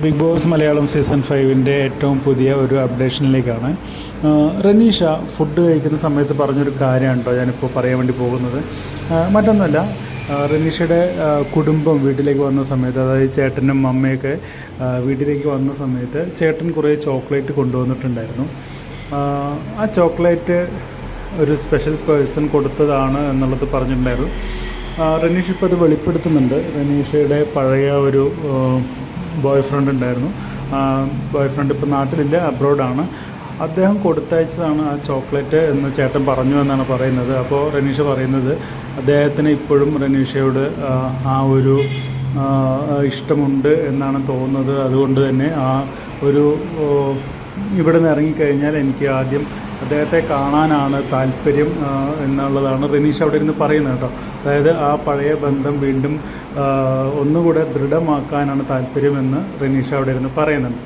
Big boss Malayalam season 5ൻ്റെ ഏറ്റവും പുതിയ ഒരു അപ്ഡേഷനിലേക്കാണ്. റനീഷ ഫുഡ് കഴിക്കുന്ന സമയത്ത് പറഞ്ഞൊരു കാര്യമാണ് കേട്ടോ ഞാനിപ്പോൾ പറയാൻ വേണ്ടി പോകുന്നത്. മറ്റൊന്നുമല്ല, റനീഷയുടെ കുടുംബം വീട്ടിലേക്ക് വന്ന സമയത്ത്, അതായത് ചേട്ടനും അമ്മയൊക്കെ വീട്ടിലേക്ക് വന്ന സമയത്ത് ചേട്ടൻ കുറേ ചോക്ലേറ്റ് കൊണ്ടുവന്നിട്ടുണ്ടായിരുന്നു. ആ ചോക്ലേറ്റ് ഒരു സ്പെഷ്യൽ പേഴ്സൺ കൊടുത്തതാണ് എന്നുള്ളത് പറഞ്ഞിട്ടുണ്ടായിരുന്നു. റനീഷ് ഇപ്പോൾ അത് വെളിപ്പെടുത്തുന്നുണ്ട്. റനീഷയുടെ പഴയ ഒരു ബോയ് ഫ്രണ്ട് ഉണ്ടായിരുന്നു. ബോയ് ഫ്രണ്ട് ഇപ്പോൾ നാട്ടിലില്ല, അബ്രോഡാണ്. അദ്ദേഹം കൊടുത്തയച്ചതാണ് ആ ചോക്ലേറ്റ് എന്ന് ചേട്ടൻ പറഞ്ഞു എന്നാണ് പറയുന്നത്. അപ്പോൾ റനീഷ പറയുന്നത് അദ്ദേഹത്തിന് ഇപ്പോഴും റനീഷയോട് ആ ഒരു ഇഷ്ടമുണ്ട് എന്നാണ് തോന്നുന്നത്. അതുകൊണ്ട് തന്നെ ആ ഒരു ഇവിടെ നിന്ന് ഇറങ്ങിക്കഴിഞ്ഞാൽ എനിക്ക് ആദ്യം അദ്ദേഹത്തെ കാണാനാണ് താല്പര്യം എന്നുള്ളതാണ് റനീഷ അവിടെ ഇരുന്ന് പറയുന്നത് കേട്ടോ. അതായത് ആ പഴയ ബന്ധം വീണ്ടും ഒന്നുകൂടെ ദൃഢമാക്കാനാണ് താല്പര്യമെന്ന് റനീഷ അവിടെ ഇരുന്ന് പറയുന്നുണ്ട്.